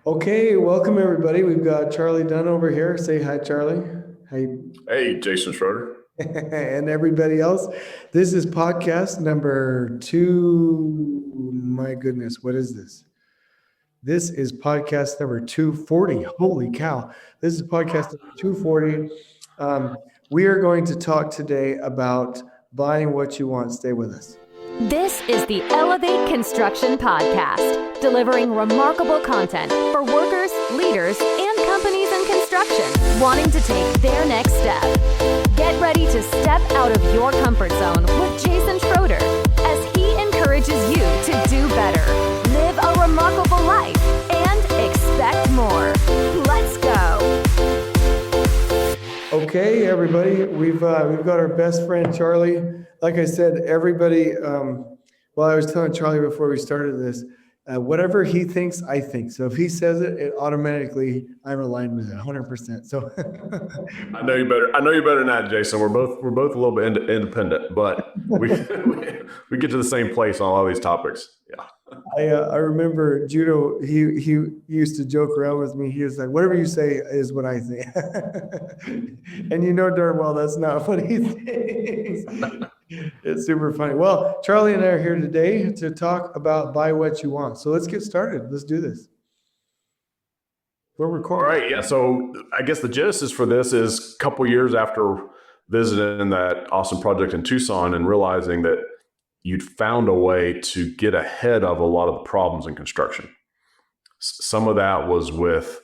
Okay, welcome everybody. We've got Charlie Dunn over here. Say hi, Charlie. Hi. Hey, Jason Schroeder. And everybody else. This is podcast number 2. My goodness, what is this? This is podcast number 240. Holy cow. This is podcast number 240. We are going to talk today about buying what you want. Stay with us. This is the Elevate Construction Podcast, delivering remarkable content for workers, leaders, and companies in construction wanting to take their next step. Get ready to step out of your comfort zone with Jason Schroeder as he encourages you to do better, live a remarkable life, and expect more. Let's go. Okay, everybody, we've got our best friend Charlie. Like I said, everybody. Well, I was telling Charlie before we started this, whatever he thinks, I think. So if he says it, it automatically I'm aligned with it 100%. So I know you better. I know you better than that, Jason. We're both a little bit independent, but we get to the same place on all these topics. Yeah. I remember Judo. He used to joke around with me. He was like, "Whatever you say is what I think," and you know darn well that's not what he thinks. It's super funny. Well, Charlie and I are here today to talk about buy what you want. So let's get started. Let's do this. We're recording. All right. Yeah. So I guess the genesis for this is a couple years after visiting that awesome project in Tucson and realizing that you'd found a way to get ahead of a lot of the problems in construction. Some of that was with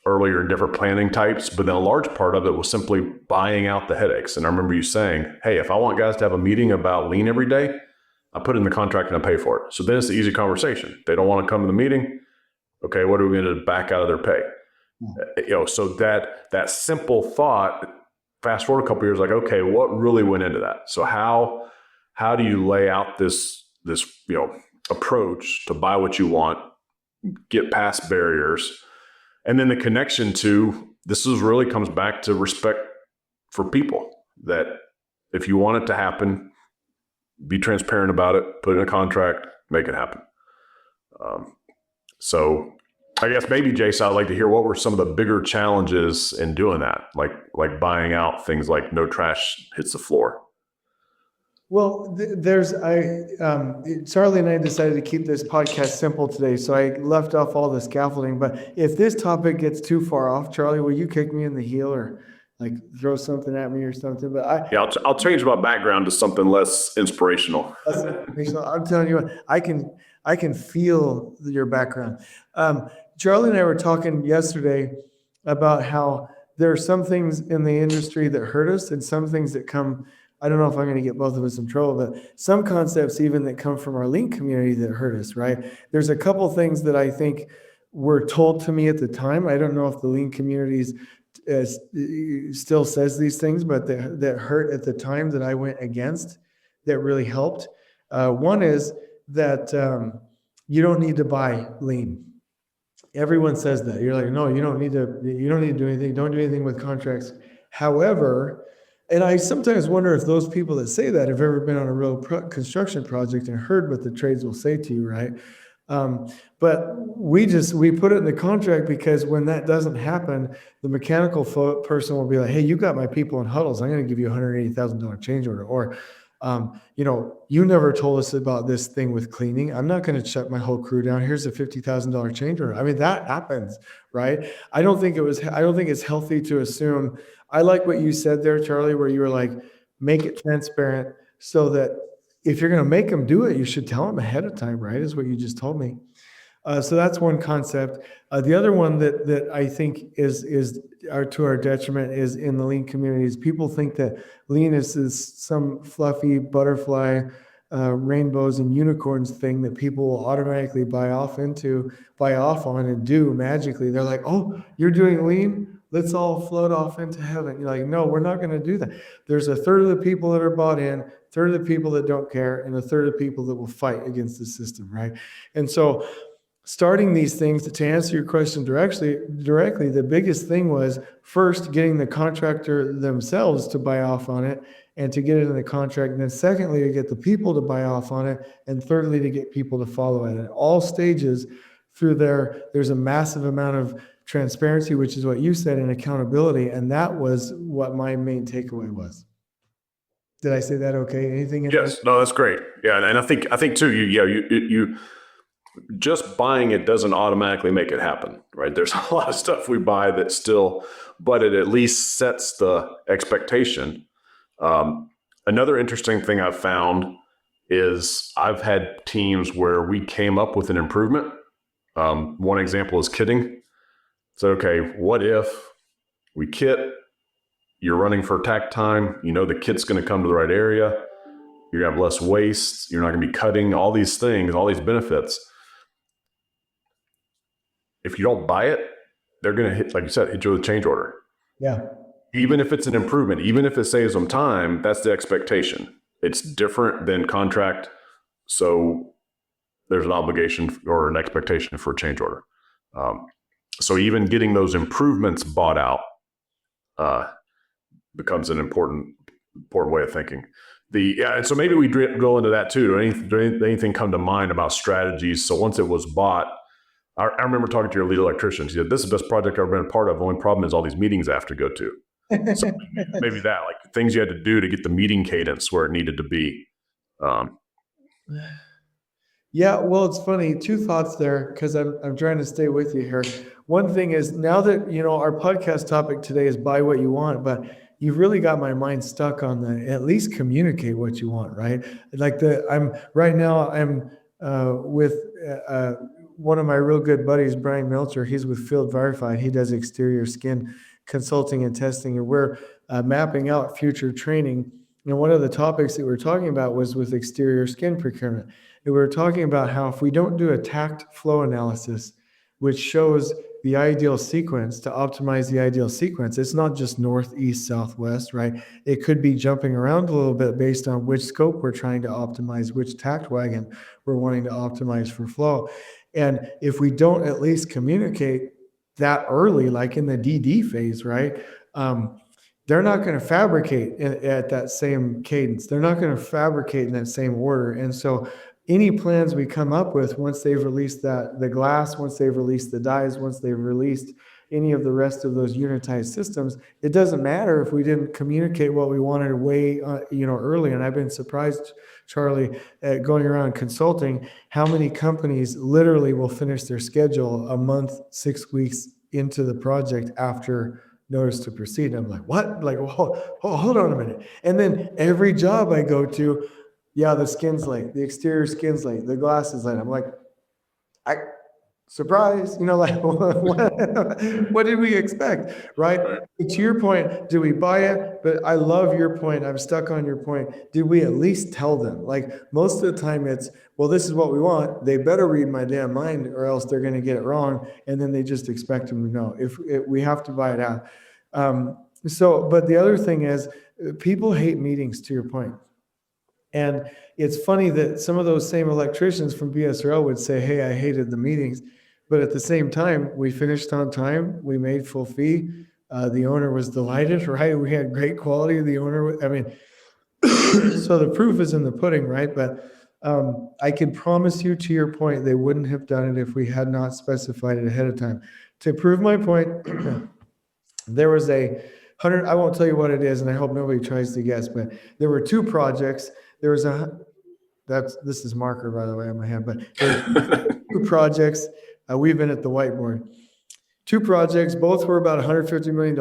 earlier different planning types, but then a large part of it was simply buying out the headaches. And I remember you saying, hey, if I want guys to have a meeting about lean every day, I put it in the contract and I pay for it. So then it's an easy conversation. They don't want to come to the meeting. Okay, what are we going to back out of their pay? So that simple thought, fast forward a couple of years, like, okay, what really went into that? So how do you lay out this approach to buy what you want, get past barriers? And then the connection to this really comes back to respect for people, that if you want it to happen, be transparent about it, put it in a contract, make it happen. So I guess maybe, Jason, I'd like to hear what were some of the bigger challenges in doing that, like buying out things like no trash hits the floor. Well, Charlie and I decided to keep this podcast simple today, so I left off all the scaffolding. But if this topic gets too far off, Charlie, will you kick me in the heel or like throw something at me or something? But I'll change my background to something less inspirational. I'm telling you what, I can feel your background. Charlie and I were talking yesterday about how there are some things in the industry that hurt us and some things that come. I don't know if I'm going to get both of us in trouble, but some concepts even that come from our lean community that hurt us, right? There's a couple things that I think were told to me at the time. I don't know if the lean communities still says these things, but that hurt at the time that I went against that really helped. One is that you don't need to buy lean. Everyone says that. You're like, no, you don't need to do anything. Don't do anything with contracts. However, and I sometimes wonder if those people that say that have ever been on a real construction project and heard what the trades will say to you, right? But we put it in the contract because when that doesn't happen, the mechanical person will be like, hey, you got my people in huddles. I'm going to give you a $180,000 change order. Or, you never told us about this thing with cleaning. I'm not going to shut my whole crew down. Here's a $50,000 change order. I mean, that happens, right? I don't think it's healthy to assume. I like what you said there, Charlie, where you were like, make it transparent so that if you're going to make them do it, you should tell them ahead of time, right? Is what you just told me. So that's one concept. The other one that I think is to our detriment is in the lean communities. People think that lean is some fluffy butterfly, rainbows and unicorns thing that people will automatically buy off on and do magically. They're like, oh, you're doing lean? Let's all float off into heaven. You're like, no, we're not going to do that. There's a third of the people that are bought in, a third of the people that don't care, and a third of the people that will fight against the system, right? And so starting these things, to answer your question directly, the biggest thing was first getting the contractor themselves to buy off on it and to get it in the contract. And then secondly, to get the people to buy off on it. And thirdly, to get people to follow it. At all stages, through there. There's a massive amount of transparency, which is what you said, and accountability. And that was what my main takeaway was. Did I say that okay? Anything? Yes, no, that's great. Yeah, and I think too. You just buying it doesn't automatically make it happen, right? There's a lot of stuff we buy that still, but it at least sets the expectation. Another interesting thing I've found is I've had teams where we came up with an improvement. One example is kitting. So, okay, what if we kit? You're running for takt time. You know the kit's going to come to the right area. You're going to have less waste. You're not going to be cutting. All these things, all these benefits. If you don't buy it, they're going to hit, like you said, hit you with a change order. Yeah. Even if it's an improvement, even if it saves them time, that's the expectation. It's different than contract. So there's an obligation or an expectation for a change order. So even getting those improvements bought out becomes an important way of thinking. And so maybe we go into that too. Did anything come to mind about strategies? So once it was bought, I remember talking to your lead electrician. He said, "This is the best project I've been a part of. The only problem is all these meetings I have to go to." So maybe that, like things you had to do to get the meeting cadence where it needed to be. Yeah, well, it's funny. Two thoughts there, because I'm trying to stay with you here. One thing is, now that our podcast topic today is buy what you want, but you've really got my mind stuck on the at least communicate what you want, right? Like I'm with one of my real good buddies, Brian Melcher. He's with Field Verified. He does exterior skin consulting and testing, and we're mapping out future training. And one of the topics that we're talking about was with exterior skin procurement. And we were talking about how if we don't do a takt flow analysis, which shows the ideal sequence to optimize the ideal sequence, it's not just north, east, southwest, right? It could be jumping around a little bit based on which scope we're trying to optimize, which takt wagon we're wanting to optimize for flow. And if we don't at least communicate that early, like in the DD phase, right? They're not going to fabricate at that same cadence. They're not going to fabricate in that same order. And so any plans we come up with, once they've released the glass, once they've released the dies, once they've released any of the rest of those unitized systems, it doesn't matter if we didn't communicate what we wanted way, early. And I've been surprised, Charlie, at going around consulting, how many companies literally will finish their schedule a month, 6 weeks into the project after notice to proceed. I'm like, what? Like, hold on a minute. And then every job I go to, yeah, the skin's late, the exterior skin's late, the glass is late. I'm like, surprise, what did we expect, right? To your point, do we buy it? But I love your point. I'm stuck on your point. Did we at least tell them? Like most of the time it's, well, this is what we want. They better read my damn mind or else they're going to get it wrong. And then they just expect them to know. If we have to buy it out. But the other thing is people hate meetings, to your point. And it's funny that some of those same electricians from BSRL would say, hey, I hated the meetings. But at the same time, we finished on time. We made full fee. The owner was delighted, right? We had great quality. The owner, so the proof is in the pudding, right? But I can promise you, to your point, they wouldn't have done it if we had not specified it ahead of time. To prove my point, there was I won't tell you what it is, and I hope nobody tries to guess, but there were two projects. There was this is marker, by the way, on my hand, but two projects. We've been at the whiteboard. Two projects, both were about $150 million.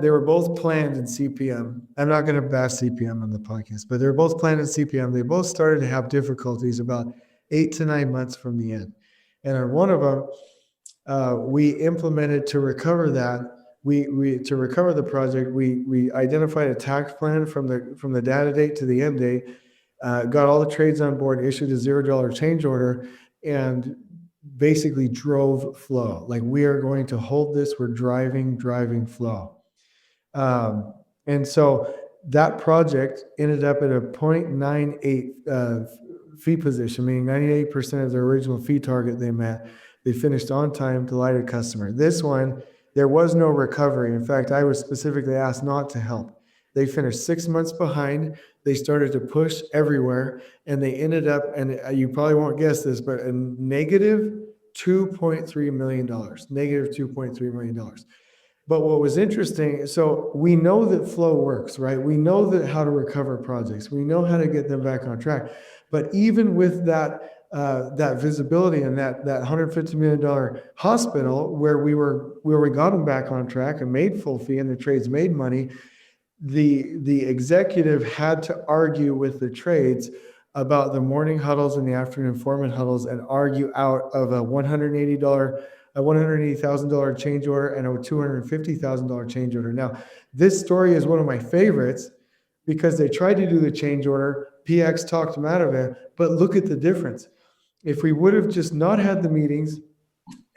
They were both planned in CPM. I'm not going to bash CPM on the podcast, but they were both planned in CPM. They both started to have difficulties about 8 to 9 months from the end. And on one of them, we implemented to recover that. To recover the project, we identified a tax plan from the data date to the end date, got all the trades on board, issued a $0 change order, and basically drove flow. Like, we are going to hold this. We're driving flow. And so that project ended up at a 0.98 fee position, meaning 98% of their original fee target they met. They finished on time, delighted customer. This one, there was no recovery. In fact, I was specifically asked not to help. They finished 6 months behind. They started to push everywhere, and they ended up, and you probably won't guess this, but a negative $2.3 million, negative $2.3 million. But what was interesting, so we know that flow works, right? We know that how to recover projects. We know how to get them back on track. But even with that visibility and that $150 million hospital where we got them back on track and made full fee and the trades made money, the executive had to argue with the trades about the morning huddles and the afternoon foreman huddles and argue out of a $180,000 change order and a $250,000 change order. Now, this story is one of my favorites because they tried to do the change order. PX talked them out of it, but look at the difference. If we would have just not had the meetings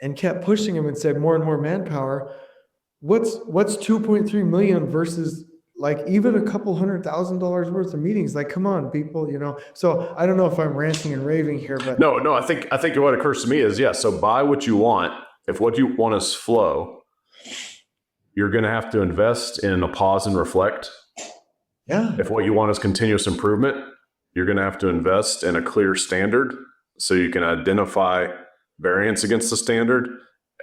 and kept pushing them and said more and more manpower, what's 2.3 million versus like even a couple $100,000 worth of meetings? Like, come on, people, So I don't know if I'm ranting and raving here, but no, I think what occurs to me is, yes. So buy what you want. If what you want is flow, you're going to have to invest in a pause and reflect. Yeah. If what you want is continuous improvement, you're going to have to invest in a clear standard so you can identify variance against the standard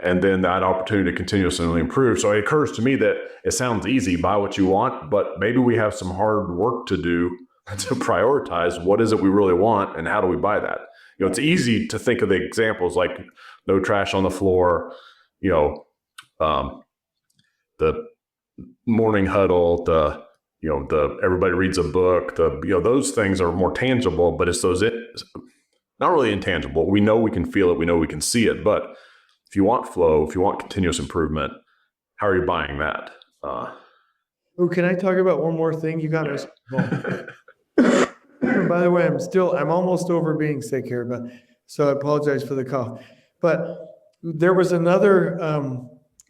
and then that opportunity to continuously improve. So it occurs to me that it sounds easy, buy what you want, but maybe we have some hard work to do to prioritize what is it we really want and how do we buy that. It's easy to think of the examples like no trash on the floor, the morning huddle, the everybody reads a book, those things are more tangible, but it's not really intangible. We know we can feel it. We know we can see it. But if you want flow, if you want continuous improvement, how are you buying that? Can I talk about one more thing? You got us. By the way, I'm almost over being sick here, so I apologize for the cough. But there was another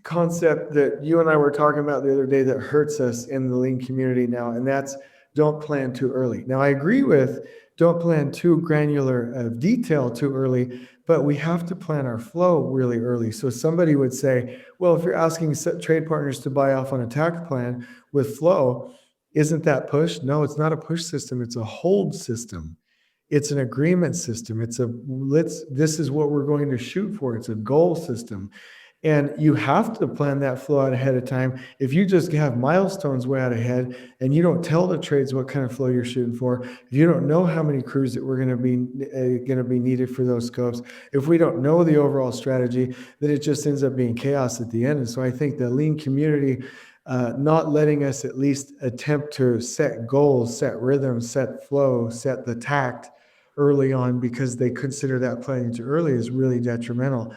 concept that you and I were talking about the other day that hurts us in the lean community now, and that's don't plan too early. Now, I agree with don't plan too granular of detail too early, but we have to plan our flow really early. So somebody would say, well, if you're asking trade partners to buy off on a Takt plan with flow, isn't that push? No, it's not a push system. It's a hold system. It's an agreement system. This is what we're going to shoot for. It's a goal system. And you have to plan that flow out ahead of time. If you just have milestones way out ahead and you don't tell the trades what kind of flow you're shooting for, if you don't know how many crews that we're going to be needed for those scopes, if we don't know the overall strategy, then it just ends up being chaos at the end. And so I think the lean community, not letting us at least attempt to set goals, set rhythms, set flow, set the tact early on because they consider that planning too early is really detrimental.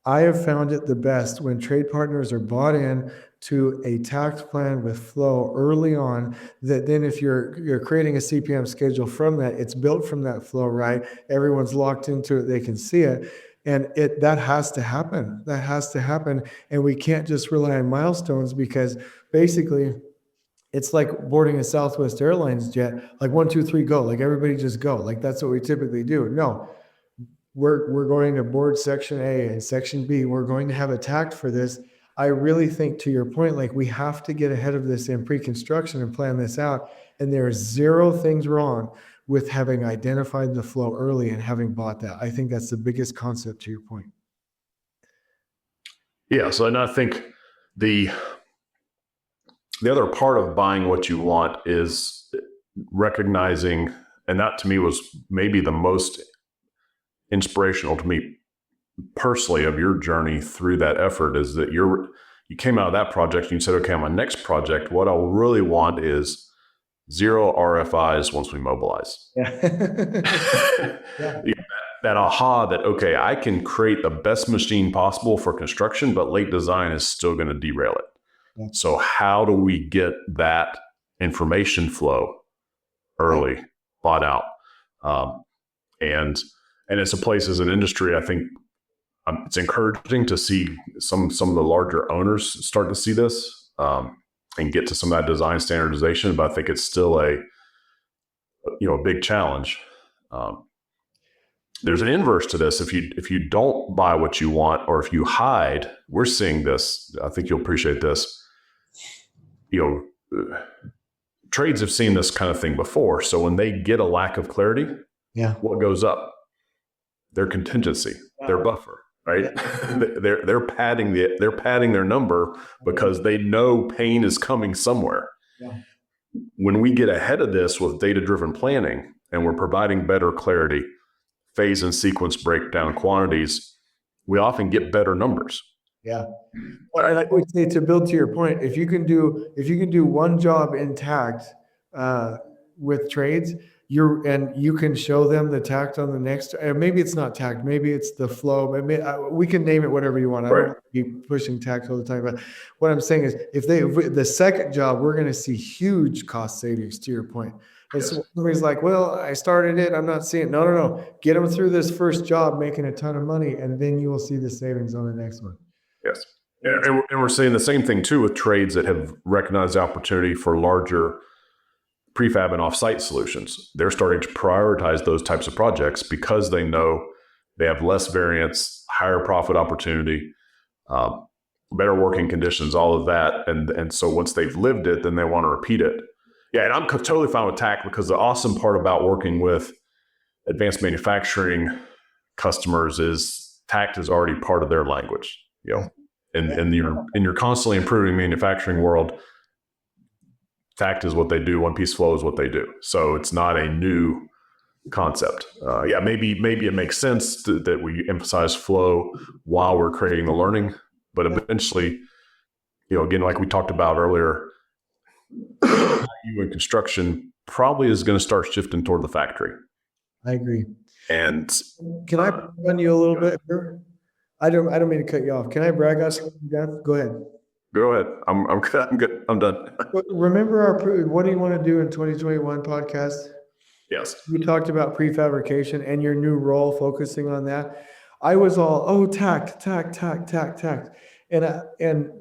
I have found it the best when trade partners are bought in to a Takt plan with flow early on, that then if you're creating a CPM schedule from that, it's built from that flow, right? Everyone's locked into it, they can see it. And that has to happen. That has to happen. And we can't just rely on milestones because basically it's like boarding a Southwest Airlines jet, like 1, 2, 3, go. Like everybody just go. Like that's what we typically do. No. We're going to board section A and section B. We're going to have a Takt for this. I really think, to your point, like we have to get ahead of this in pre-construction and plan this out. And there are zero things wrong with having identified the flow early and having bought that. I think that's the biggest concept to your point. Yeah. So, and I think the other part of buying what you want is recognizing, and that to me was maybe the most inspirational to me personally of your journey through that effort, is that you came out of that project and you said, okay, on my next project, what I really want is 0 RFIs once we mobilize. Yeah. That aha that, okay, I can create the best machine possible for construction, but late design is still going to derail it. Yeah. So how do we get that information flow early, thought out? And it's a place as an industry, I think it's encouraging to see some of the larger owners start to see this and get to some of that design standardization. But I think it's still a big challenge. There's an inverse to this. If you don't buy what you want, or if you hide, we're seeing this. I think you'll appreciate this. Trades have seen this kind of thing before. So when they get a lack of clarity, what goes up? their contingency, their buffer, right? they're padding their number because they know pain is coming somewhere. Yeah. When we get ahead of this with data-driven planning and we're providing better clarity, phase and sequence breakdown quantities, we often get better numbers. Yeah. Well, and I would say, to build to your point, if you can do one job in Takt with trades, you can show them the Takt on the next. Maybe it's not Takt, maybe it's the flow. Maybe we can name it whatever you want. I don't want to be pushing Takt all the time, but what I'm saying is, if the second job, we're going to see huge cost savings. To your point. And so somebody's like, well, I started it, I'm not seeing it. No. Get them through this first job, making a ton of money, and then you will see the savings on the next one. Yes. And we're seeing the same thing too with trades that have recognized the opportunity for larger prefab and offsite solutions. They're starting to prioritize those types of projects because they know they have less variance, higher profit opportunity, better working conditions, all of that. And so once they've lived it, then they want to repeat it. Yeah, and I'm totally fine with Takt, because the awesome part about working with advanced manufacturing customers is Takt is already part of their language. In your constantly improving manufacturing world, Takt is what they do. One piece flow is what they do. So it's not a new concept. Maybe it makes sense that we emphasize flow while we're creating the learning, but eventually, again, like we talked about earlier, in construction probably is going to start shifting toward the factory. I agree. And can I run you a little bit here? I don't mean to cut you off. Can I brag on something, Dan? Go ahead. Go ahead. I'm good. I'm done. Remember what do you want to do in 2021 podcast? Yes. We talked about prefabrication and your new role, focusing on that. I was all, Takt, and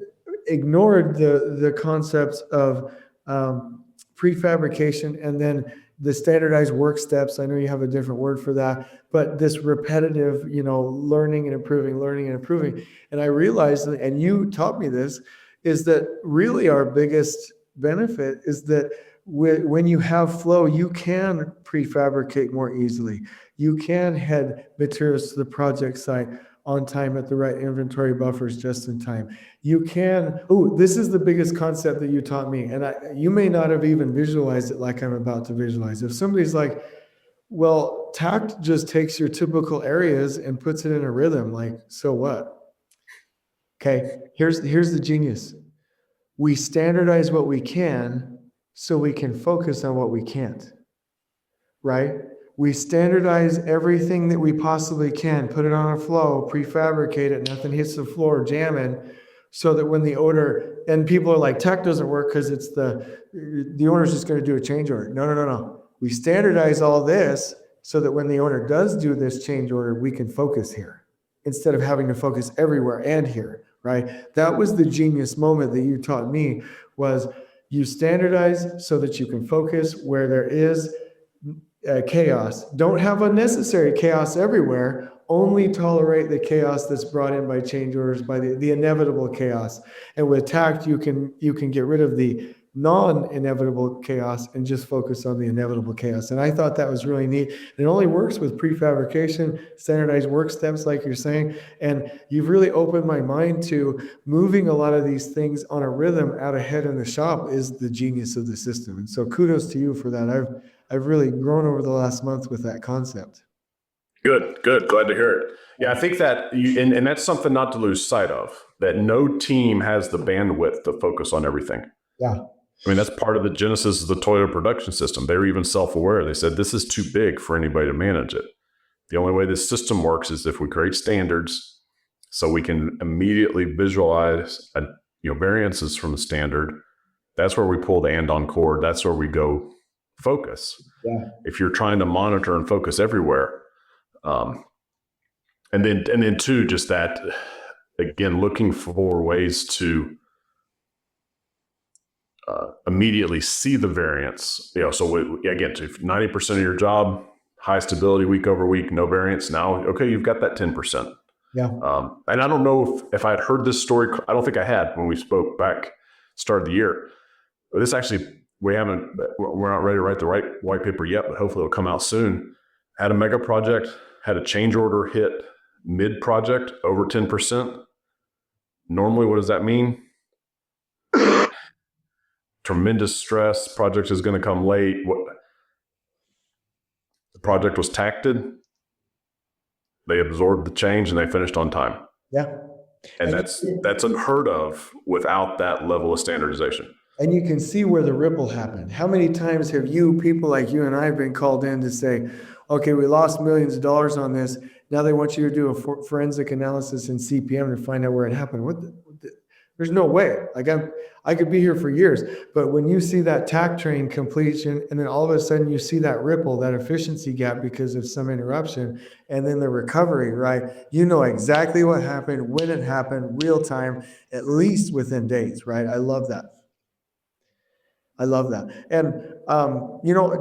ignored the concepts of prefabrication and then the standardized work steps. I know you have a different word for that, but this repetitive, learning and improving. And I realized, and you taught me this, is that really our biggest benefit is that when you have flow, you can prefabricate more easily. You can head materials to the project site on time at the right inventory buffers just in time. You can, this is the biggest concept that you taught me. And you may not have even visualized it like I'm about to visualize. If somebody's like, well, Takt just takes your typical areas and puts it in a rhythm, like, so what? Okay, here's the genius. We standardize what we can so we can focus on what we can't, right? We standardize everything that we possibly can, put it on a flow, prefabricate it, nothing hits the floor, jam it, so that when the owner, and people are like, Takt doesn't work because it's the owner's just going to do a change order. No. We standardize all this so that when the owner does do this change order, we can focus here instead of having to focus everywhere and here, right? That was the genius moment that you taught me, was you standardize so that you can focus where there is chaos. Don't have unnecessary chaos everywhere. Only tolerate the chaos that's brought in by change orders, by the inevitable chaos. And with Takt, you can get rid of the non-inevitable chaos and just focus on the inevitable chaos. And I thought that was really neat. It only works with prefabrication, standardized work steps, like you're saying. And you've really opened my mind to moving a lot of these things on a rhythm out ahead in the shop is the genius of the system. And so kudos to you for that. I've really grown over the last month with that concept. Good. Glad to hear it. Yeah, I think that, and that's something not to lose sight of, that no team has the bandwidth to focus on everything. Yeah. I mean, that's part of the genesis of the Toyota production system. They were even self-aware. They said, this is too big for anybody to manage it. The only way this system works is if we create standards so we can immediately visualize variances from the standard. That's where we pull the and on cord. That's where we go focus. Yeah. If you're trying to monitor and focus everywhere, and then too, just that, again, looking for ways to immediately see the variance. So again, if 90% of your job, high stability week over week, no variance. Now, okay, you've got that 10%. Yeah. And I don't know if I had heard this story. I don't think I had when we spoke back start of the year. But this actually, we're not ready to write the right white paper yet, but hopefully it'll come out soon. Had a mega project, had a change order hit mid-project over 10%. Normally, what does that mean? Tremendous stress. Project is going to come late. The project was takted. They absorbed the change and they finished on time. Yeah. And that's unheard of without that level of standardization. And you can see where the ripple happened. How many times have people like you and I been called in to say, okay, we lost millions of dollars on this. Now they want you to do a forensic analysis in CPM to find out where it happened. There's no way. Like I could be here for years, but when you see that Takt train completion, and then all of a sudden you see that ripple, that efficiency gap because of some interruption, and then the recovery, right? You know exactly what happened, when it happened, real time, at least within days, right? I love that. And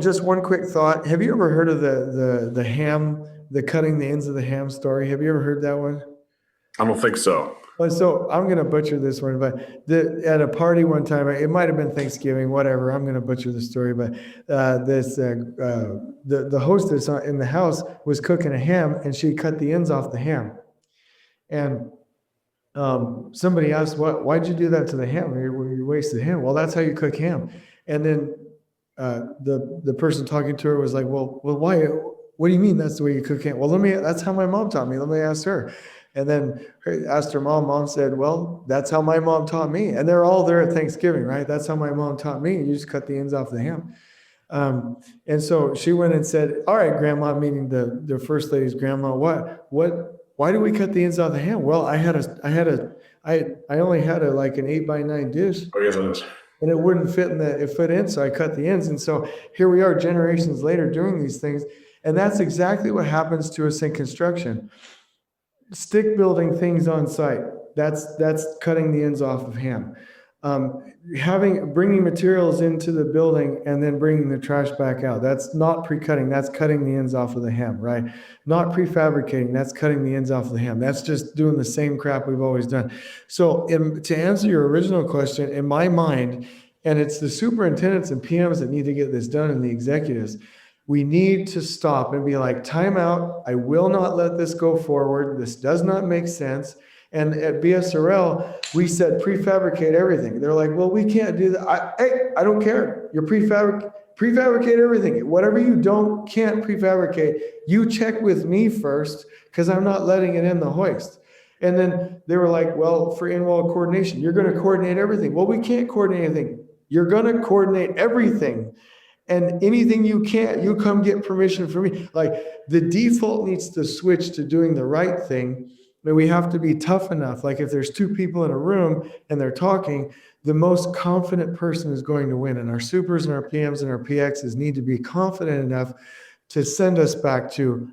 just one quick thought. Have you ever heard of the ham, the cutting the ends of the ham story? Have you ever heard that one? I don't think so. Well, so I'm going to butcher this one, but at a party one time, it might have been Thanksgiving, whatever. I'm going to butcher the story, but the hostess in the house was cooking a ham, and she cut the ends off the ham. And somebody asked, why'd you do that to the ham? You wasted ham. Well, that's how you cook ham. And then the person talking to her was like, well, why? What do you mean that's the way you cook ham? Well, that's how my mom taught me. Let me ask her. And then asked her mom. Mom said, well, that's how my mom taught me. And they're all there at Thanksgiving, right? That's how my mom taught me. You just cut the ends off the ham. And so she went and said, all right, Grandma, meaning the first lady's grandma, why do we cut the ends off the ham? Well, I only had like an 8x9 dish. Oh, yes. And it wouldn't fit in, so I cut the ends. And so here we are generations later doing these things. And that's exactly what happens to us in construction. Stick building things on site. That's cutting the ends off of ham. Bringing materials into the building and then bringing the trash back out. That's not pre-cutting. That's cutting the ends off of the ham, right? Not prefabricating. That's cutting the ends off of the ham. That's just doing the same crap we've always done. So to answer your original question, in my mind, and it's the superintendents and PMs that need to get this done and the executives, we need to stop and be like, time out. I will not let this go forward. This does not make sense. And at BSRL, we said prefabricate everything. They're like, well, we can't do that. I don't care. You're prefabricate everything. Whatever you can't prefabricate, you check with me first, because I'm not letting it in the hoist. And then they were like, well, for in-wall coordination, you're going to coordinate everything. Well, we can't coordinate anything. You're going to coordinate everything. And anything you can't, you come get permission from me. Like, the default needs to switch to doing the right thing. But we have to be tough enough. Like, if there's two people in a room and they're talking, the most confident person is going to win. And our supers and our PMs and our PXs need to be confident enough to send us forward to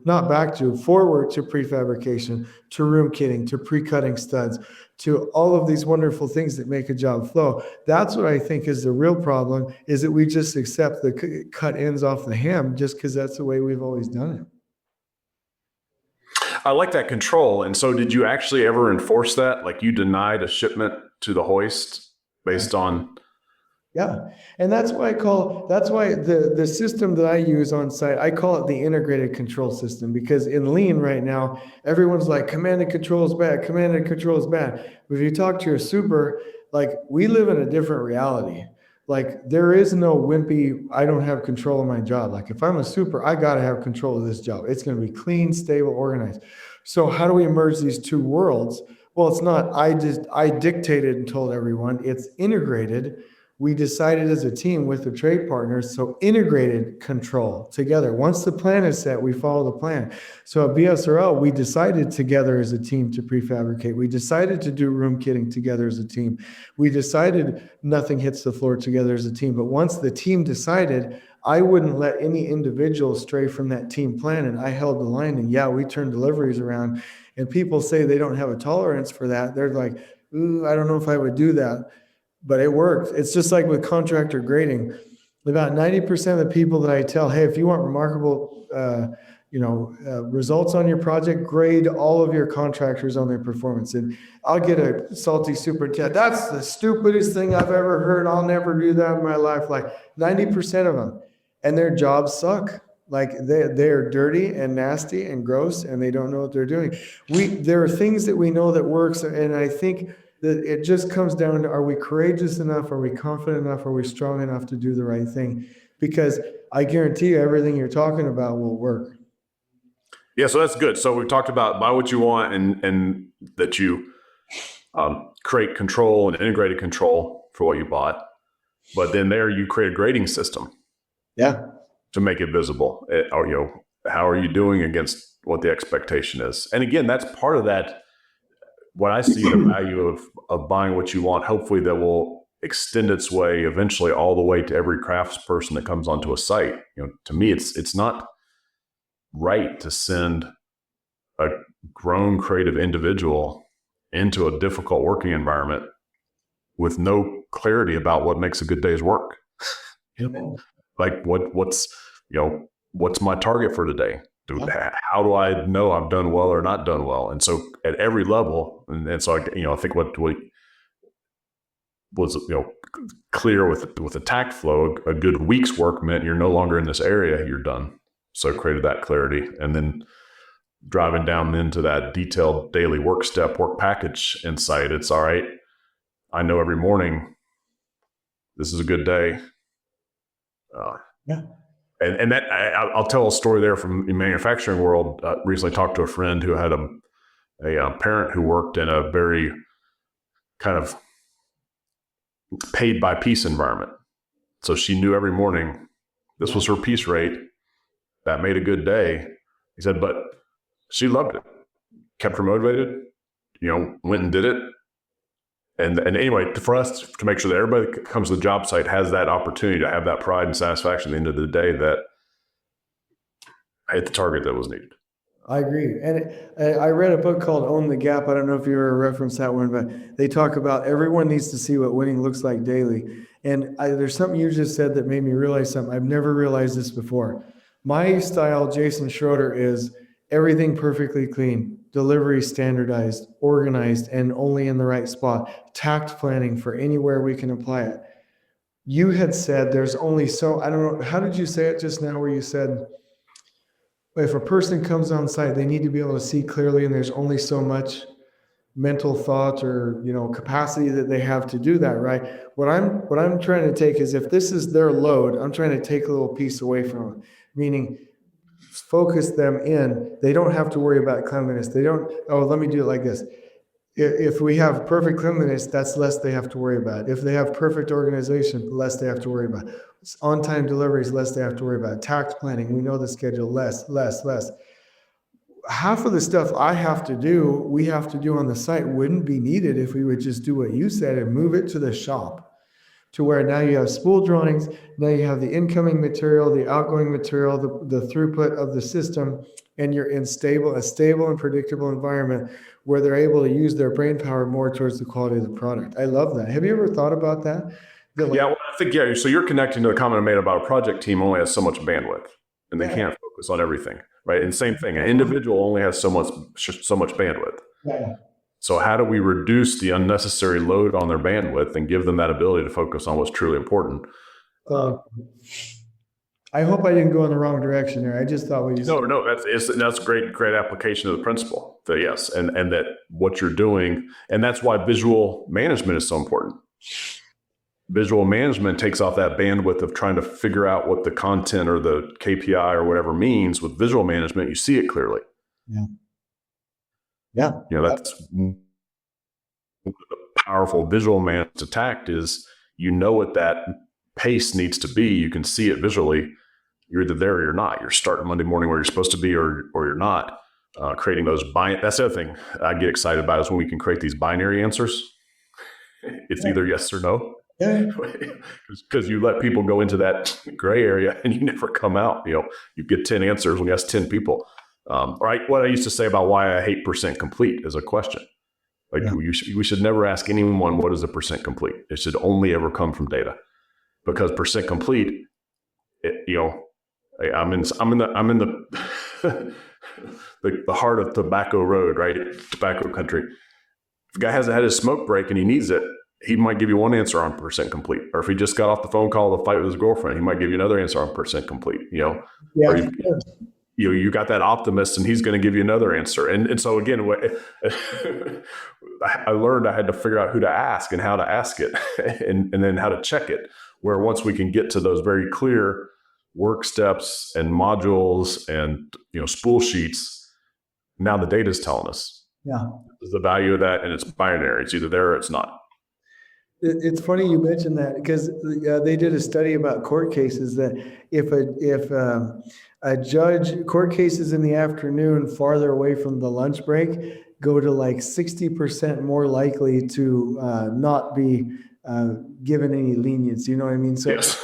prefabrication, to room kitting, to pre-cutting studs, to all of these wonderful things that make a job flow. That's what I think is the real problem, is that we just accept the cut ends off the ham just because that's the way we've always done it. I like that control. And so did you actually ever enforce that? Like, you denied a shipment to the hoist based on... Yeah. And that's why the system that I use on site, I call it the integrated control system, because in Lean right now, everyone's like, command and control is bad. Command and control is bad. But if you talk to your super, like, we live in a different reality. Like, there is no wimpy, I don't have control of my job. Like, if I'm a super, I got to have control of this job. It's going to be clean, stable, organized. So how do we merge these two worlds? Well, it's not, I dictated and told everyone. It's integrated. We decided as a team with the trade partners, so integrated control together. Once the plan is set, we follow the plan. So at BSRL, we decided together as a team to prefabricate. We decided to do room kitting together as a team. We decided nothing hits the floor together as a team. But once the team decided, I wouldn't let any individual stray from that team plan. And I held the line, and yeah, we turned deliveries around. And people say they don't have a tolerance for that. They're like, ooh, I don't know if I would do that. But it worked. It's just like with contractor grading. About 90% of the people that I tell, hey, if you want remarkable, results on your project, grade all of your contractors on their performance. And I'll get a salty superintendent. That's the stupidest thing I've ever heard. I'll never do that in my life. Like 90% of them, and their jobs suck. Like they're dirty and nasty and gross, and they don't know what they're doing. There are things that we know that works, and I think that it just comes down to, are we courageous enough? Are we confident enough? Are we strong enough to do the right thing? Because I guarantee you everything you're talking about will work. Yeah, so that's good. So we talked about buy what you want, and that you create control and integrated control for what you bought. But then there you create a grading system. Yeah. To make it visible, or how are you doing against what the expectation is? And again, that's part of that. What I see the value of buying what you want, hopefully that will extend its way eventually all the way to every craftsperson that comes onto a site. To me, it's not right to send a grown creative individual into a difficult working environment with no clarity about what makes a good day's work. Like what's my target for today? How do I know I've done well or not done well? And so at every level, and so I think what was clear with the Takt flow, a good week's work meant you're no longer in this area, you're done. So it created that clarity, and then driving down into that detailed daily work package insight. It's all right. I know every morning this is a good day. And that I'll tell a story there from the manufacturing world. Recently talked to a friend who had a parent who worked in a very kind of paid by piece environment. So she knew every morning this was her piece rate. That made a good day. He said, but she loved it, kept her motivated, went and did it. And anyway, for us to make sure that everybody that comes to the job site has that opportunity to have that pride and satisfaction at the end of the day that I hit the target that was needed. I agree. And I read a book called Own the Gap. I don't know if you ever referenced that one, but they talk about everyone needs to see what winning looks like daily. And there's something you just said that made me realize something. I've never realized this before. My style, Jason Schroeder, is everything perfectly clean, delivery standardized, organized, and only in the right spot. Takt planning for anywhere we can apply it. You had said there's only I don't know, how did you say it just now where you said, if a person comes on site, they need to be able to see clearly, and there's only so much mental thought or capacity that they have to do that, right? What I'm trying to take is, if this is their load, I'm trying to take a little piece away from them, meaning focus them in. They don't have to worry about cleanliness. They don't, let me do it like this. If we have perfect cleanliness, that's less they have to worry about. If they have perfect organization, less they have to worry about. On-time deliveries, less they have to worry about. Tax planning, we know the schedule, less. Half of the stuff we have to do on the site wouldn't be needed if we would just do what you said and move it to the shop, to where now you have spool drawings, now you have the incoming material, the outgoing material, the throughput of the system, and you're in a stable and predictable environment where they're able to use their brain power more towards the quality of the product. I love that. Have you ever thought about that? Yeah, well, I think, so you're connecting to the comment I made about a project team only has so much bandwidth, and they can't focus on everything, right? And same thing, an individual only has so much bandwidth. Yeah. So how do we reduce the unnecessary load on their bandwidth and give them that ability to focus on what's truly important? I hope I didn't go in the wrong direction there. I just thought what you said. No, that's great application of the principle. That yes, and that what you're doing, and that's why visual management is so important. Visual management takes off that bandwidth of trying to figure out what the content or the KPI or whatever means. With visual management, you see it clearly. Yeah. That's the powerful visual management to Takt is, what that pace needs to be. You can see it visually. You're either there or you're not. You're starting Monday morning where you're supposed to be, or you're not. Creating those that's the other thing I get excited about, is when we can create these binary answers. It's either yes or no. Yeah. Because you let people go into that gray area and you never come out. You get 10 answers when you ask 10 people. Right? What I used to say about why I hate % complete is a question. We should never ask anyone what is a % complete. It should only ever come from data, because % complete, I'm in the the heart of tobacco road, right? Tobacco country. If a guy hasn't had his smoke break and he needs it, he might give you one answer on percent complete. Or if he just got off the phone call to fight with his girlfriend, he might give you another answer on percent complete, Yeah, or you got that optimist and he's going to give you another answer. And so again, I learned I had to figure out who to ask and how to ask it and then how to check it, where once we can get to those very clear work steps and modules and spool sheets, now the data is telling us the value of that, and it's binary. It's either there or it's not. It's funny you mentioned that, because they did a study about court cases that if a judge, court cases in the afternoon farther away from the lunch break go to like 60% more likely to not be given any lenience. You know what I mean? So yes.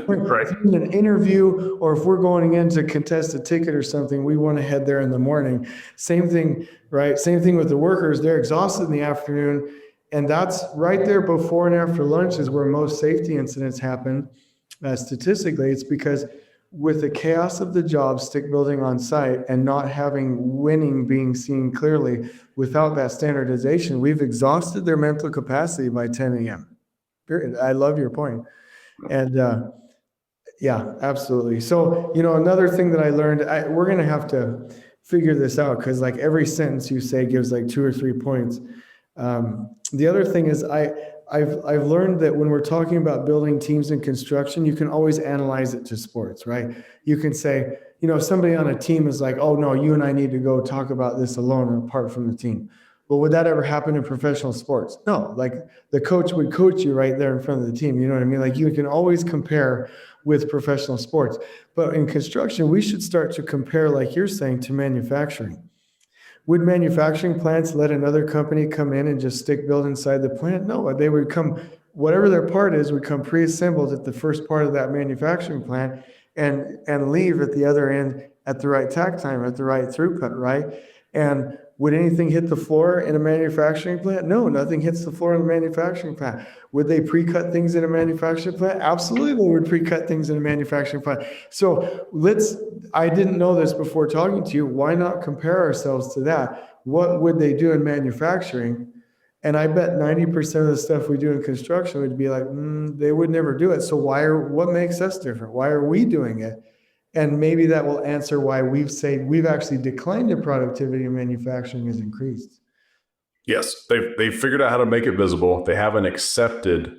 Right. In an interview, or if we're going in to contest a ticket or something, we want to head there in the morning. Same thing, right? Same thing with the workers. They're exhausted in the afternoon. And that's right there before and after lunch is where most safety incidents happen. Statistically, it's because with the chaos of the job, stick building on site, and not having winning being seen clearly, without that standardization, we've exhausted their mental capacity by 10 a.m. Period. I love your point. And yeah, absolutely. So, another thing that I learned, we're going to have to figure this out, because like every sentence you say gives like 2 or 3 points. The other thing is I've learned that when we're talking about building teams in construction, you can always analyze it to sports, right? You can say, somebody on a team is like, oh no, you and I need to go talk about this alone or apart from the team. But would that ever happen in professional sports? No, like the coach would coach you right there in front of the team. You know what I mean? Like you can always compare with professional sports. But in construction, we should start to compare, like you're saying, to manufacturing. Would manufacturing plants let another company come in and just stick build inside the plant? No, they would come, whatever their part is, would come pre-assembled at the first part of that manufacturing plant and leave at the other end at the right takt time, at the right throughput, right? And would anything hit the floor in a manufacturing plant? No, nothing hits the floor in a manufacturing plant. Would they pre-cut things in a manufacturing plant? Absolutely, they would pre-cut things in a manufacturing plant. So I didn't know this before talking to you. Why not compare ourselves to that? What would they do in manufacturing? And I bet 90% of the stuff we do in construction would be like, they would never do it. So what makes us different? Why are we doing it? And maybe that will answer why we've actually declined in productivity and manufacturing has increased. Yes, they've figured out how to make it visible. They haven't accepted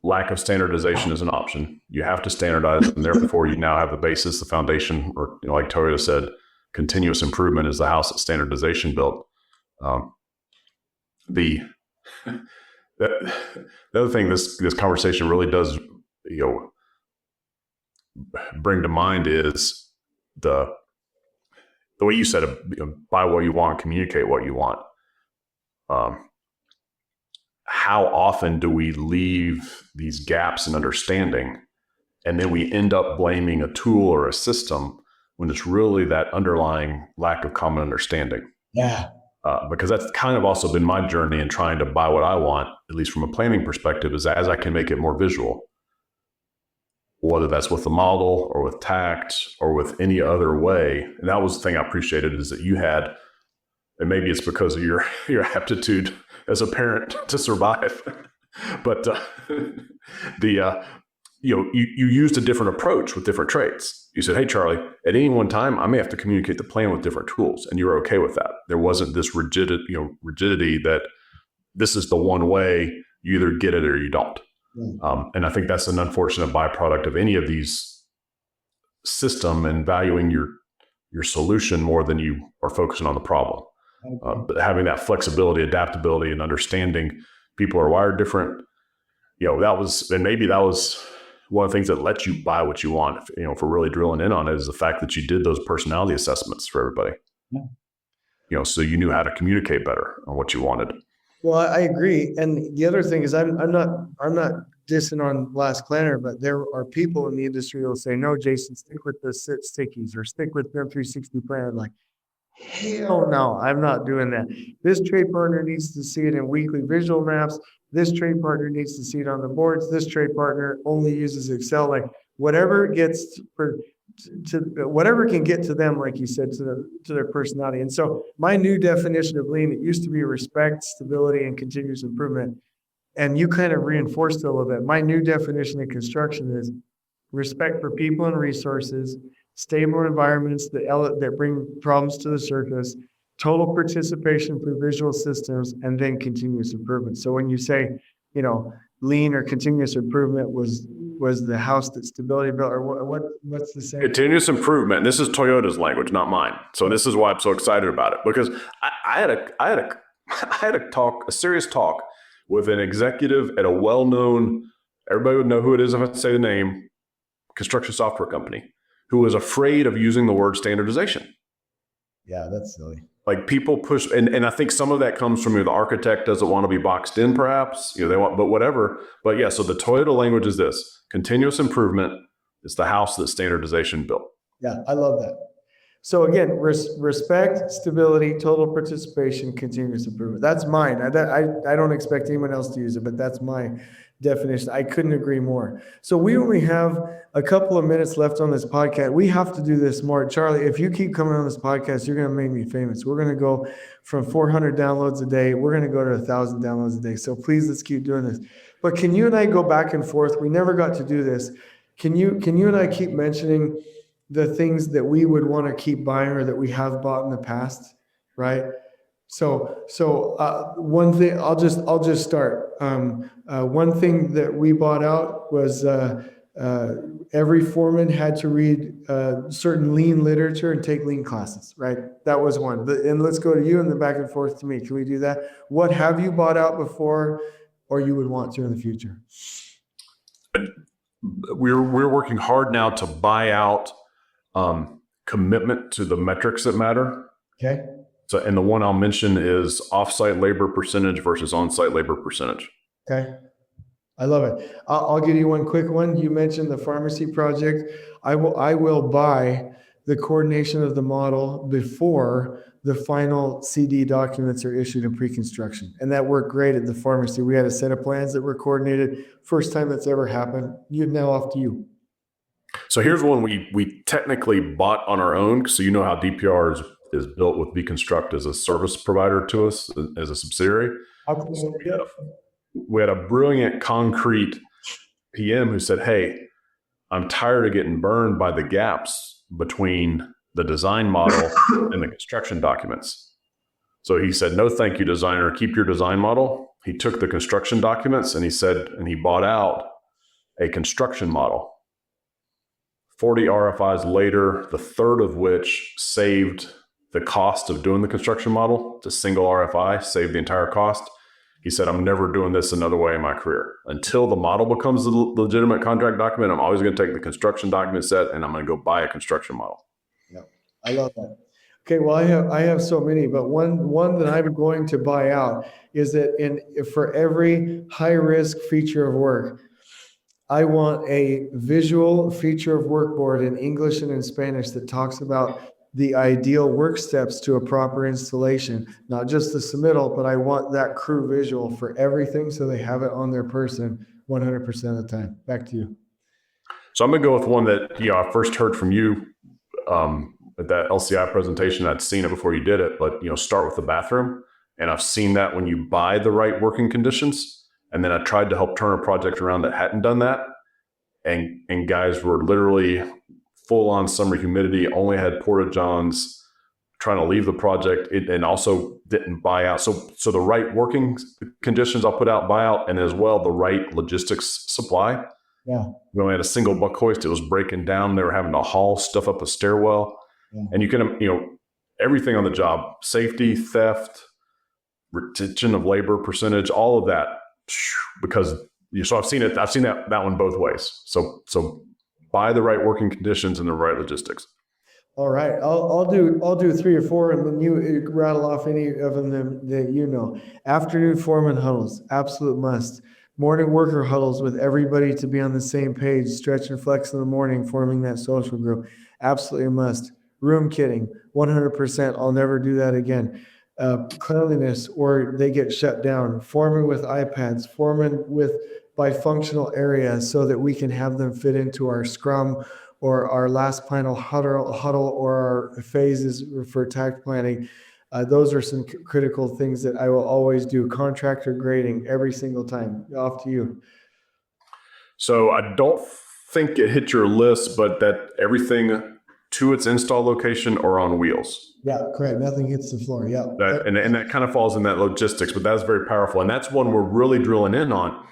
lack of standardization as an option. You have to standardize, and therefore you now have the basis, the foundation, or like Toyota said, continuous improvement is the house that standardization built. The other thing this conversation really does, bring to mind is the way you said it, buy what you want, communicate what you want. How often do we leave these gaps in understanding, and then we end up blaming a tool or a system when it's really that underlying lack of common understanding? Yeah. Because that's kind of also been my journey in trying to buy what I want, at least from a planning perspective, is as I can make it more visual. Whether that's with the model or with Takt or with any other way. And that was the thing I appreciated, is that you had, and maybe it's because of your aptitude as a parent to survive, but you used a different approach with different traits. You said, hey, Charlie, at any one time, I may have to communicate the plan with different tools. And you were okay with that. There wasn't this rigidity that this is the one way, you either get it or you don't. And I think that's an unfortunate byproduct of any of these system and valuing your solution more than you are focusing on the problem. But having that flexibility, adaptability, and understanding people are wired different, maybe that was one of the things that lets you buy what you want. If we're really drilling in on it, is the fact that you did those personality assessments for everybody. Yeah. So you knew how to communicate better on what you wanted. Well, I agree. And the other thing is I'm not dissing on Last Planner, but there are people in the industry who will say, no, Jason, stick with the stickies or stick with BIM 360 plan. I'm like, hell no, I'm not doing that. This trade partner needs to see it in weekly visual maps. This trade partner needs to see it on the boards. This trade partner only uses Excel. Like whatever gets whatever can get to them, like you said, to their personality. And so my new definition of lean, it used to be respect, stability, and continuous improvement. And you kind of reinforced it a little bit. My new definition of construction is respect for people and resources, stable environments that bring problems to the surface, total participation for visual systems, and then continuous improvement. So when you say, lean or continuous improvement was the house that stability built, or what's the saying? Continuous improvement. And this is Toyota's language, not mine. So this is why I'm so excited about it, because I had a serious talk with an executive at a well-known, everybody would know who it is if I say the name, construction software company, who was afraid of using the word standardization. Yeah, that's silly. Like people push, and I think some of that comes from the architect doesn't want to be boxed in, perhaps, they want, but whatever. But yeah, so the Toyota language is this: continuous improvement is the house that standardization built. Yeah, I love that. So again, respect, stability, total participation, continuous improvement. That's mine. I don't expect anyone else to use it, but that's my definition. I couldn't agree more. So we only have a couple of minutes left on this podcast. We have to do this more. Charlie, if you keep coming on this podcast, you're going to make me famous. We're going to go from 400 downloads a day. We're going to go to 1,000 downloads a day. So please, let's keep doing this. But can you and I go back and forth? We never got to do this. Can you and I keep mentioning the things that we would want to keep buying or that we have bought in the past, right? So one thing, I'll just start. One thing that we bought out was every foreman had to read certain lean literature and take lean classes, right? That was one. And let's go to you and then back and forth to me. Can we do that? What have you bought out before or you would want to in the future? We're working hard now to buy out commitment to the metrics that matter. Okay. So, and the one I'll mention is offsite labor percentage versus onsite labor percentage. Okay. I love it. I'll give you one quick one. You mentioned the pharmacy project. I will buy the coordination of the model before the final CD documents are issued in pre-construction. And that worked great at the pharmacy. We had a set of plans that were coordinated. First time that's ever happened. Now off to you. So here's one we technically bought on our own. So you know how DPR is built with Construct as a service provider to us as a subsidiary. So we had a brilliant concrete PM who said, "Hey, I'm tired of getting burned by the gaps between the design model and the construction documents." So he said, "No, thank you, designer. Keep your design model." He took the construction documents and he bought out a construction model. 40 RFIs later, the third of which saved the cost of doing the construction model. It's a single RFI, saved the entire cost. He said, "I'm never doing this another way in my career. Until the model becomes the legitimate contract document, I'm always going to take the construction document set and I'm going to go buy a construction model." Yeah, I love that. Okay, well, I have so many, but one that I'm going to buy out is that for every high risk feature of work, I want a visual feature of work board in English and in Spanish that talks about the ideal work steps to a proper installation, not just the submittal, but I want that crew visual for everything so they have it on their person 100% of the time. Back to you. So I'm going to go with one that I first heard from you at that LCI presentation. I'd seen it before you did it, but start with the bathroom. And I've seen that when you buy the right working conditions. And then I tried to help turn a project around that hadn't done that. And guys were literally full on summer humidity, only had porta johns, trying to leave the project, and also didn't buy out. So the right working conditions I'll put out, buy out, and as well the right logistics supply. Yeah. We only had a single buck hoist. It was breaking down. They were having to haul stuff up a stairwell. Yeah. And you can, everything on the job, safety, theft, retention of labor percentage, all of that. Because so I've seen that one both ways. So buy the right working conditions and the right logistics. All right, I'll do 3 or 4, and then you rattle off any of them that Afternoon foreman huddles, absolute must. Morning worker huddles with everybody to be on the same page. Stretch and flex in the morning, forming that social group, absolutely a must. Room kitting, 100%. I'll never do that again. Cleanliness, or they get shut down. Foreman with iPads, foreman with bifunctional areas so that we can have them fit into our scrum or our last final huddle or our phases for Takt planning. Those are some critical things that I will always do. Contractor grading every single time. Off to you. So I don't think it hit your list, but that everything to its install location or on wheels. Yeah, correct. Nothing hits the floor. Yeah. And that kind of falls in that logistics, but that's very powerful. And that's one we're really drilling in on,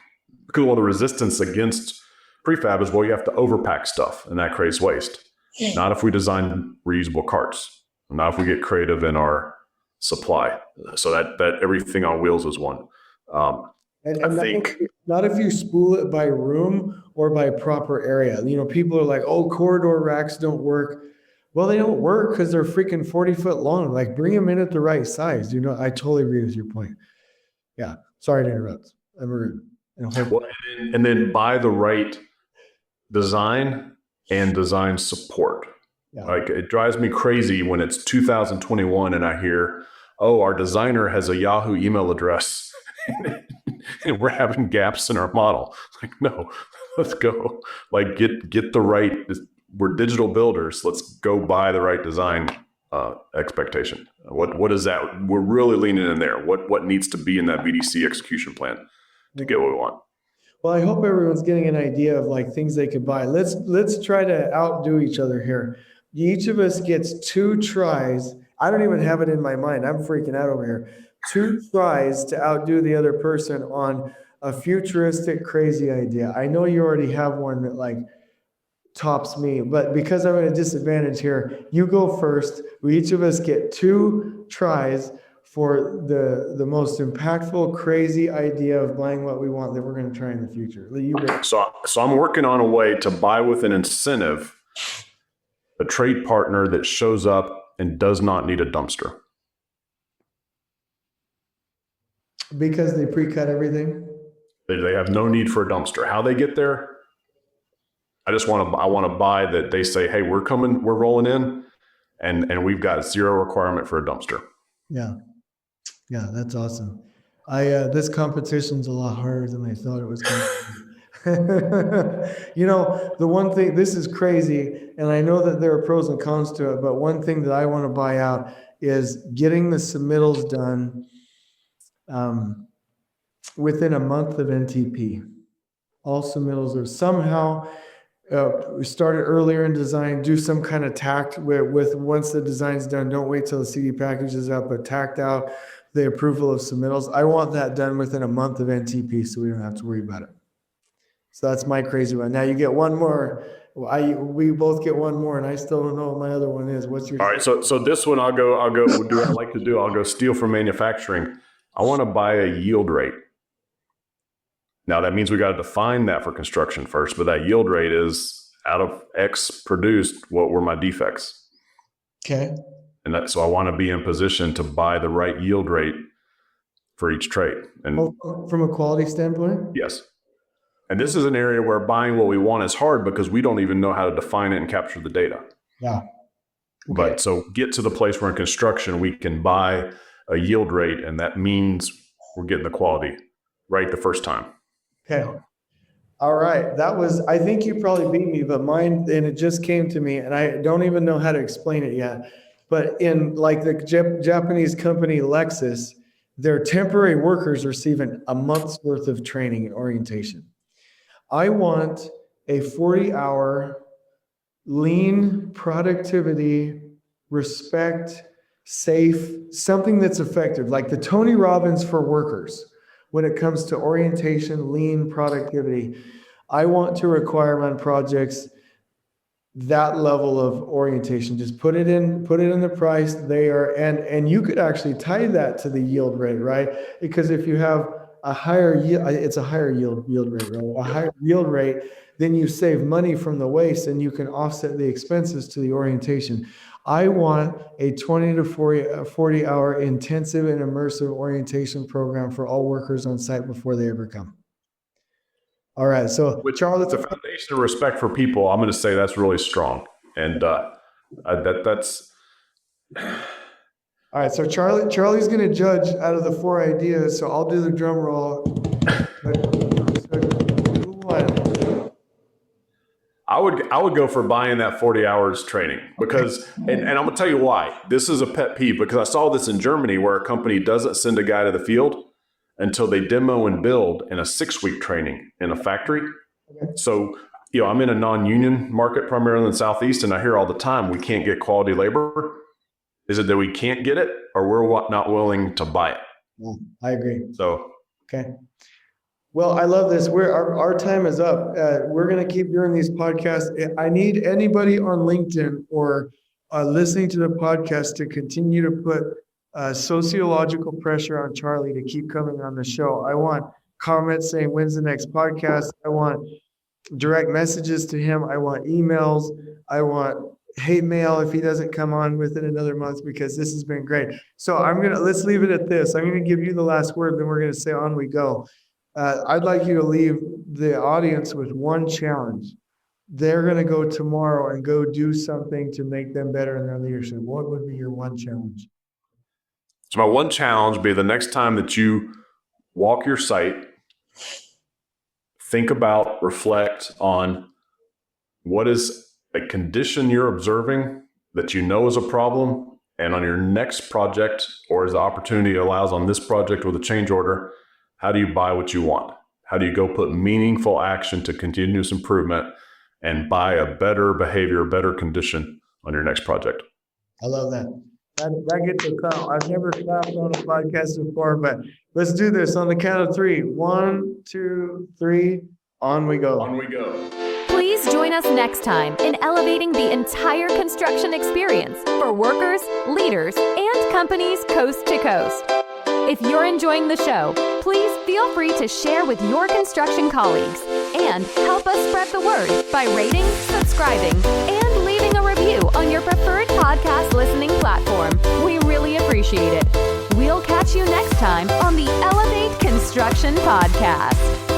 because one of the resistance against prefab is, well, you have to overpack stuff, and that creates waste. Not if we design reusable carts, not if we get creative in our supply. So that everything on wheels is one. And I think not if you spool it by room or by proper area. People are like, oh, corridor racks don't work. Well, they don't work because they're freaking 40-foot long. Like, bring them in at the right size. I totally agree with your point. Yeah. Sorry to interrupt. I'm rude. And then buy the right design and design support. Yeah. Like, it drives me crazy when it's 2021 and I hear, oh, our designer has a Yahoo email address and we're having gaps in our model. Like, no, let's go. Like, get the right, we're digital builders. Let's go buy the right design expectation. What is that? We're really leaning in there. What needs to be in that VDC execution plan to get what we want? Well, I hope everyone's getting an idea of like things they could buy. Let's try to outdo each other here. Each of us gets 2 tries. I don't even have it in my mind. I'm freaking out over here. 2 tries to outdo the other person on a futuristic, crazy idea. I know you already have one that like tops me, but because I'm at a disadvantage here, you go first. We each of us get 2 tries for the most impactful, crazy idea of buying what we want that we're going to try in the future. So I'm working on a way to buy with an incentive a trade partner that shows up and does not need a dumpster. Because they pre-cut everything? They have no need for a dumpster. How they get there, I want to buy that they say, hey, we're coming, we're rolling in, and we've got 0 requirement for a dumpster. Yeah. Yeah, that's awesome. This competition's a lot harder than I thought it was going to be. The one thing, this is crazy, and I know that there are pros and cons to it, but one thing that I want to buy out is getting the submittals done within a month of NTP. All submittals are somehow we started earlier in design, do some kind of Takt with once the design's done, don't wait till the CD package is out, but Takt out the approval of submittals. I want that done within a month of NTP so we don't have to worry about it. So that's my crazy one. Now you get one more. We both get one more, and I still don't know what my other one is. What's your? All right, so this one I'll go. What do I like to do? I'll go steal from manufacturing. I want to buy a yield rate. Now that means we got to define that for construction first, but that yield rate is out of X produced. What were my defects? Okay. And so I want to be in position to buy the right yield rate for each trade. And from a quality standpoint? Yes. And this is an area where buying what we want is hard because we don't even know how to define it and capture the data. Yeah. Okay. But so get to the place where in construction we can buy a yield rate, and that means we're getting the quality right the first time. Okay. All right. I think you probably beat me, but mine, and it just came to me, and I don't even know how to explain it yet. But in like the Japanese company Lexus, their temporary workers receiving a month's worth of training and orientation. I want a 40-hour lean productivity, respect, safe, something that's effective, like the Tony Robbins for workers when it comes to orientation, lean productivity. I want to require on projects that level of orientation. Just put it in the price. They are, and you could actually tie that to the yield rate, right? Because if you have a higher yield, it's a higher yield rate, right? A higher yield rate, then you save money from the waste and you can offset the expenses to the orientation. I want a 20 to 40 hour intensive and immersive orientation program for all workers on site before they ever come. All right. So Charlie, it's a foundation of respect for people. I'm going to say that's really strong. And that's. All right. So Charlie's going to judge out of the 4 ideas. So I'll do the drum roll. I would go for buying that 40 hours training because, and I'm going to tell you why. This is a pet peeve because I saw this in Germany where a company doesn't send a guy to the field until they demo and build in a 6-week training in a factory. Okay. So, I'm in a non-union market primarily in the Southeast, and I hear all the time we can't get quality labor. Is it that we can't get it or we're not willing to buy it? Yeah, I agree. So, okay. Well, I love this. Our time is up. We're going to keep doing these podcasts. I need anybody on LinkedIn or listening to the podcast to continue to put sociological pressure on Charlie to keep coming on the show. I want comments saying, when's the next podcast? I want direct messages to him. I want emails. I want hate mail if he doesn't come on within another month, because this has been great. So let's leave it at this. I'm going to give you the last word, then we're going to say on we go. I'd like you to leave the audience with one challenge. They're going to go tomorrow and go do something to make them better in their leadership. What would be your one challenge? So my one challenge would be the next time that you walk your site, think about, reflect on what is a condition you're observing that you know is a problem, and on your next project, or as the opportunity allows on this project with a change order, how do you buy what you want? How do you go put meaningful action to continuous improvement and buy a better behavior, better condition on your next project? I love that. That gets a clap. I've never clapped on a podcast before, but let's do this on the count of 3. 1, 2, 3. On we go. On we go. Please join us next time in elevating the entire construction experience for workers, leaders, and companies coast to coast. If you're enjoying the show, please feel free to share with your construction colleagues and help us spread the word by rating, subscribing, and leaving a review on your preferred podcast listening platform. We really appreciate it. We'll catch you next time on the Elevate Construction Podcast.